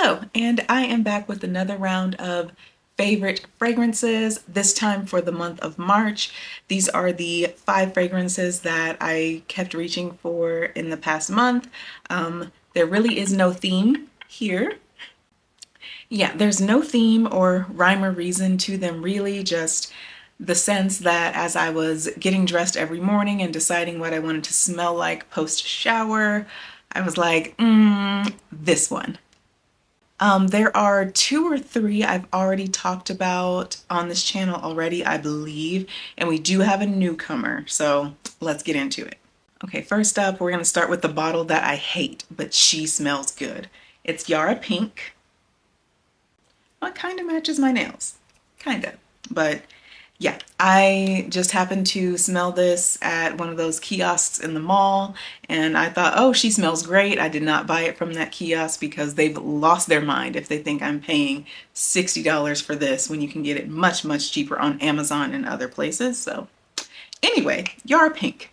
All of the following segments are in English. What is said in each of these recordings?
Hello, and I am back with another round of favorite fragrances, this time for the month of March. These are the 5 fragrances that I kept reaching for in the past month. There really is no theme here. Yeah, there's no theme or rhyme or reason to them really, just the sense that as I was getting dressed every morning and deciding what I wanted to smell like post shower, I was like, this one. There are 2 or 3 I've already talked about on this channel already, I believe, and we do have a newcomer, so let's get into it. Okay, first up, we're going to start with the bottle that I hate, but she smells good. It's Yara Pink. Well, it kind of matches my nails. Kind of. But yeah, I just happened to smell this at one of those kiosks in the mall, and I thought, oh, she smells great. I did not buy it from that kiosk because they've lost their mind if they think I'm paying $60 for this when you can get it much, much cheaper on Amazon and other places. So anyway, Yara Pink.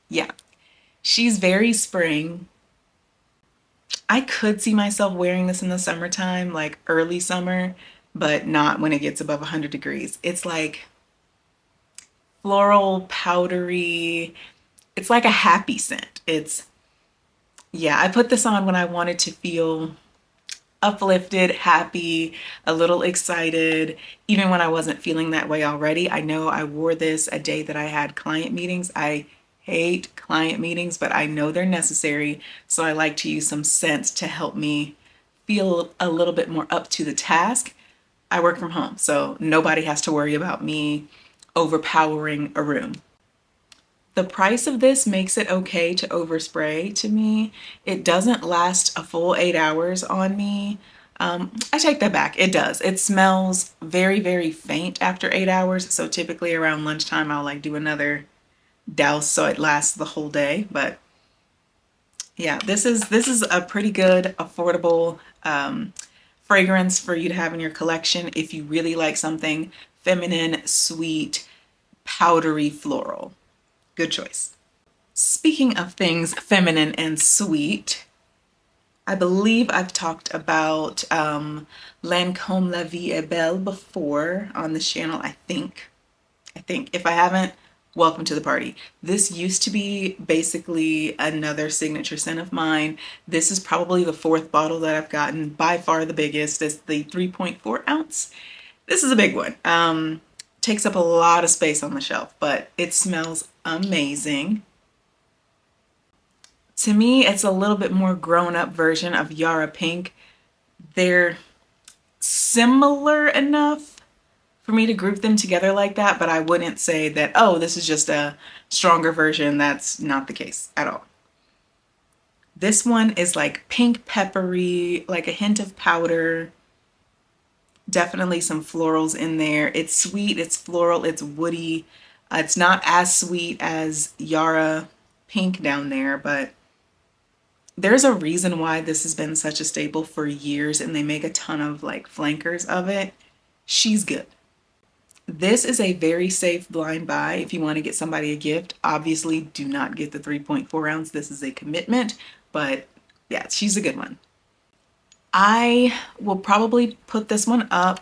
Yeah, she's very spring. I could see myself wearing this in the summertime, like early summer, but not when it gets above 100 degrees. It's like floral, powdery. It's like a happy scent. Yeah, I put this on when I wanted to feel uplifted, happy, a little excited, even when I wasn't feeling that way already. I know I wore this a day that I had client meetings. I hate client meetings, but I know they're necessary, so I like to use some scents to help me feel a little bit more up to the task. I work from home, so nobody has to worry about me overpowering a room. The price of this makes it okay to overspray to me. It doesn't last a full 8 hours on me. I take that back, it does. It smells very, very faint after 8 hours, so typically around lunchtime I'll like do another douse so it lasts the whole day. But yeah, this is a pretty good, affordable fragrance for you to have in your collection if you really like something feminine, sweet, powdery, floral. Good choice. Speaking of things feminine and sweet, I believe I've talked about Lancome La Vie est Belle before on this channel, I think. If I haven't, welcome to the party. This used to be basically another signature scent of mine. This is probably the 4th bottle that I've gotten, by far the biggest. It's the 3.4 ounce. This is a big one. Takes up a lot of space on the shelf, but it smells amazing. To me, it's a little bit more grown-up version of Yara Pink. They're similar enough for me to group them together like that, but I wouldn't say that, oh, this is just a stronger version. That's not the case at all. This one is like pink peppery, like a hint of powder. Definitely some florals in there. It's sweet, it's floral, it's woody. It's not as sweet as Yara Pink down there, but there's a reason why this has been such a staple for years, and they make a ton of like flankers of it. She's good. This is a very safe blind buy if you want to get somebody a gift. Obviously, do not get the 3.4 ounce. This is a commitment, but yeah, she's a good one. I will probably put this one up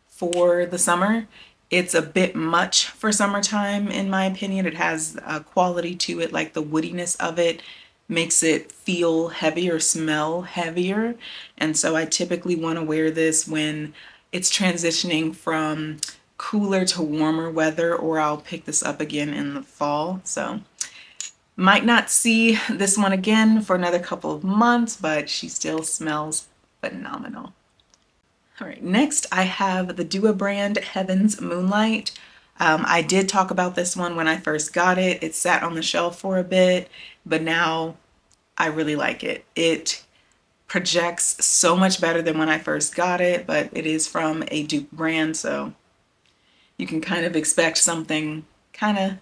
for the summer. It's a bit much for summertime, in my opinion. It has a quality to it, like the woodiness of it makes it feel heavier, smell heavier. And so I typically want to wear this when it's transitioning from cooler to warmer weather, or I'll pick this up again in the fall. So might not see this one again for another couple of months, but she still smells phenomenal. All right, next I have the Dua brand Heaven's Moonlight. I did talk about this one when I first got it. It sat on the shelf for a bit, but now I really like it. It projects so much better than when I first got it, but it is from a dupe brand, so you can kind of expect something kind of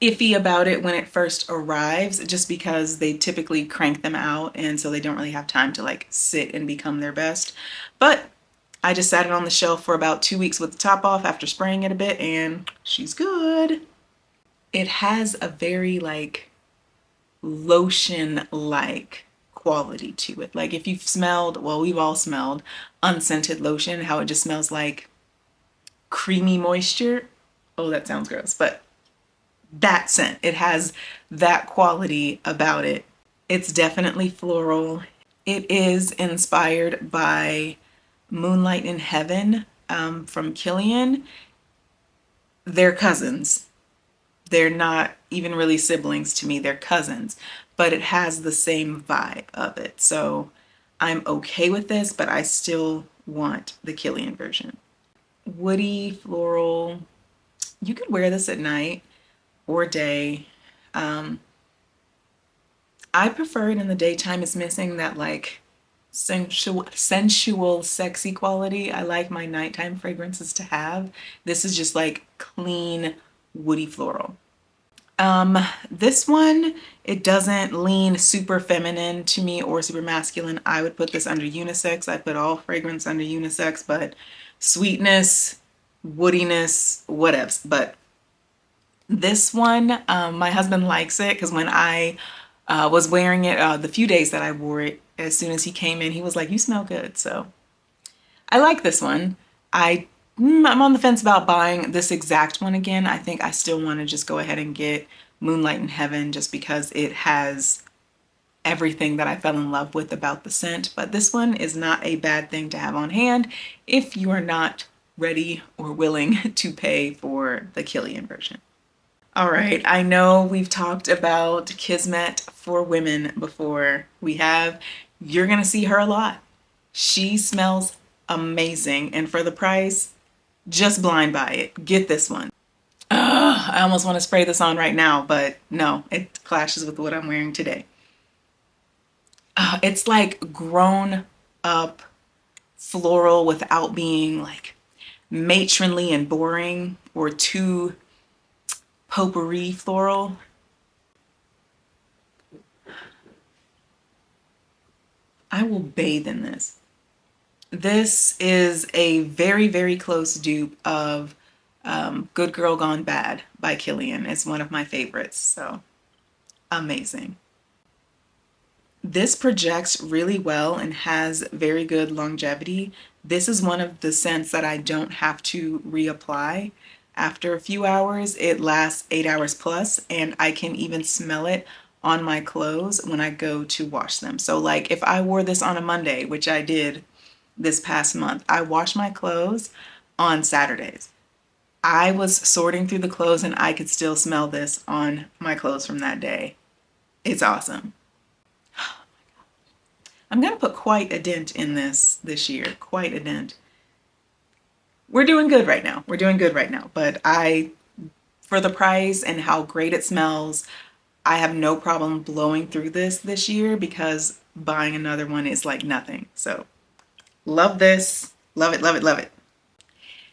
iffy about it when it first arrives, just because they typically crank them out, and so they don't really have time to like sit and become their best. But I just sat it on the shelf for about 2 weeks with the top off after spraying it a bit, and she's good. It has a very like lotion-like quality to it. Like if you've smelled, well, we've all smelled unscented lotion, how it just smells like creamy moisture. Oh, that sounds gross, but that scent, it has that quality about it. It's definitely floral. It is inspired by Moonlight in Heaven from Killian. They're cousins. They're not even really siblings to me, they're cousins, but it has the same vibe of it. So I'm okay with this, but I still want the Killian version. Woody, floral. You could wear this at night or day. I prefer it in the daytime. It's missing that like sensual, sexy quality I like my nighttime fragrances to have. This is just like clean, woody floral. This one, it doesn't lean super feminine to me or super masculine. I would put this under unisex. I put all fragrance under unisex, but sweetness, woodiness, whatevs. But this one, my husband likes it because when I was wearing it, the few days that I wore it, as soon as he came in, he was like, "You smell good." So I like this one. I'm on the fence about buying this exact one again. I think I still want to just go ahead and get Moonlight in Heaven just because it has everything that I fell in love with about the scent. But this one is not a bad thing to have on hand if you are not ready or willing to pay for the Killian version. All right, I know we've talked about Kismet for women before. We have. You're gonna see her a lot. She smells amazing, and for the price, just blind buy it. Get this one. I almost want to spray this on right now, but no, it clashes with what I'm wearing today. It's like grown up floral without being like matronly and boring or too potpourri floral. I will bathe in this. This is a very, very close dupe of Good Girl Gone Bad by Killian. It's one of my favorites, so amazing. This projects really well and has very good longevity. This is one of the scents that I don't have to reapply. After a few hours, it lasts 8 hours plus, and I can even smell it on my clothes when I go to wash them. So like if I wore this on a Monday, which I did this past month, I wash my clothes on Saturdays. I was sorting through the clothes and I could still smell this on my clothes from that day. It's awesome. I'm gonna put quite a dent in this year, quite a dent. We're doing good right now. We're doing good right now, but for the price and how great it smells, I have no problem blowing through this year because buying another one is like nothing. So love this, love it, love it, love it.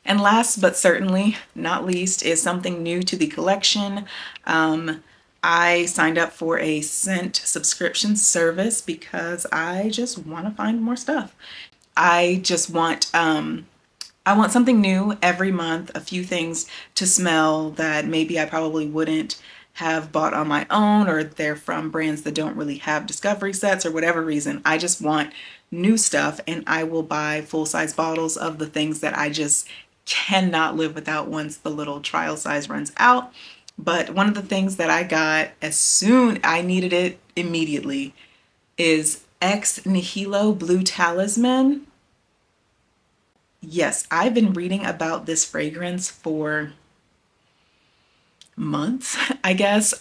And last but certainly not least is something new to the collection. I signed up for a scent subscription service because I just want to find more stuff. I just want, I want something new every month, a few things to smell that maybe I probably wouldn't have bought on my own, or they're from brands that don't really have discovery sets or whatever reason. I just want new stuff, and I will buy full-size bottles of the things that I just cannot live without once the little trial size runs out. But one of the things that I got as soon I needed it immediately is Ex Nihilo Blue Talisman. Yes, I've been reading about this fragrance for months, I guess.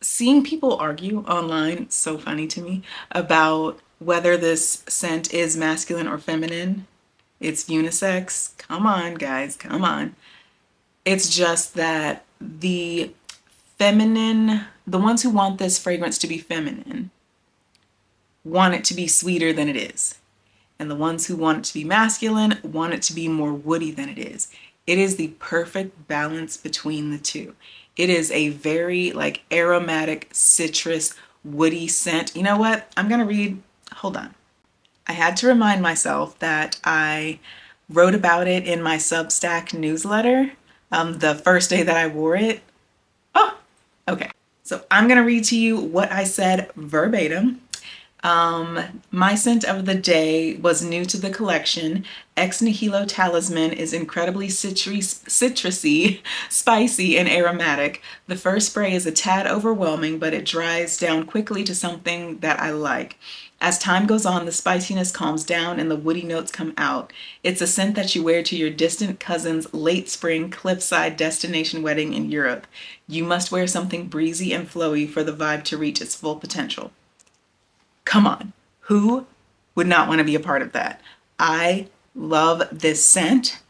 Seeing people argue online, it's so funny to me, about whether this scent is masculine or feminine. It's unisex. Come on, guys, come on. It's just that the ones who want this fragrance to be feminine want it to be sweeter than it is. And the ones who want it to be masculine want it to be more woody than it is. It is the perfect balance between the two. It is a very like aromatic, citrus, woody scent. You know what? I'm gonna read, hold on. I had to remind myself that I wrote about it in my Substack newsletter the first day that I wore it. Oh, okay. So I'm gonna read to you what I said verbatim. My scent of the day was new to the collection. Ex Nihilo Talisman is incredibly citrusy, spicy, and aromatic. The first spray is a tad overwhelming, but it dries down quickly to something that I like. As time goes on, the spiciness calms down and the woody notes come out. It's a scent that you wear to your distant cousin's late spring cliffside destination wedding in Europe. You must wear something breezy and flowy for the vibe to reach its full potential. Come on, who would not want to be a part of that? I love this scent.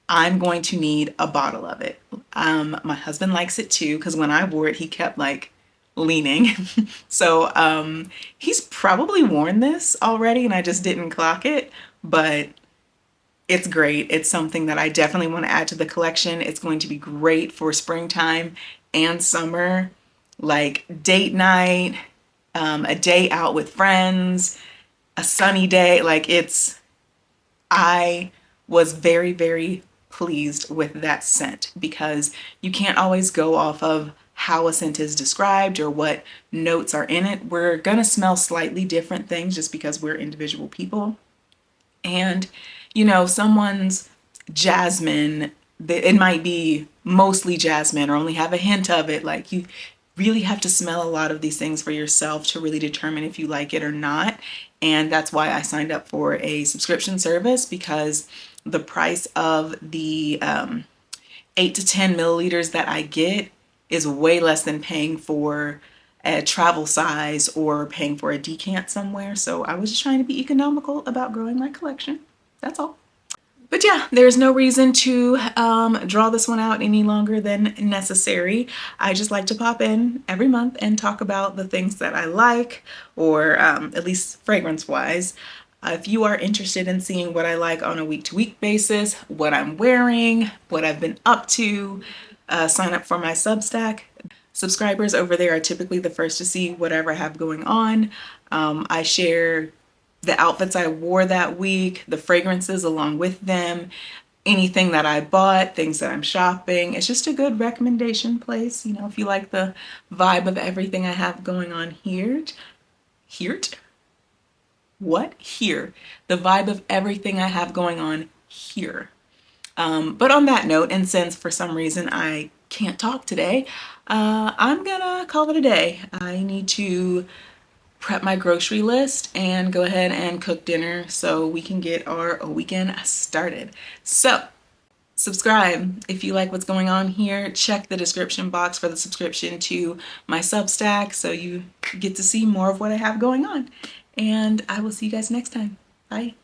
I'm going to need a bottle of it. My husband likes it too, because when I wore it, he kept like leaning. So he's probably worn this already and I just didn't clock it, but it's great. It's something that I definitely want to add to the collection. It's going to be great for springtime and summer, like date night, a day out with friends, a sunny day. I was very, very pleased with that scent because you can't always go off of how a scent is described or what notes are in it. We're gonna smell slightly different things just because we're individual people. And, you know, someone's jasmine, it might be mostly jasmine or only have a hint of it. Like, you really have to smell a lot of these things for yourself to really determine if you like it or not. And that's why I signed up for a subscription service, because the price of the 8 to 10 milliliters that I get is way less than paying for a travel size or paying for a decant somewhere. So I was just trying to be economical about growing my collection. That's all. But yeah, there's no reason to draw this one out any longer than necessary. I just like to pop in every month and talk about the things that I like, or at least fragrance-wise. If you are interested in seeing what I like on a week-to-week basis, what I'm wearing, what I've been up to, sign up for my Substack. Subscribers over there are typically the first to see whatever I have going on. I share the outfits I wore that week, the fragrances along with them, anything that I bought, things that I'm shopping. It's just a good recommendation place. You know, if you like the vibe of everything I have going on here. What? Here. The vibe of everything I have going on here. But on that note, and since for some reason I can't talk today, I'm gonna call it a day. I need to prep my grocery list and go ahead and cook dinner so we can get our weekend started. So subscribe if you like what's going on here. Check the description box for the subscription to my Substack so you get to see more of what I have going on. And I will see you guys next time. Bye.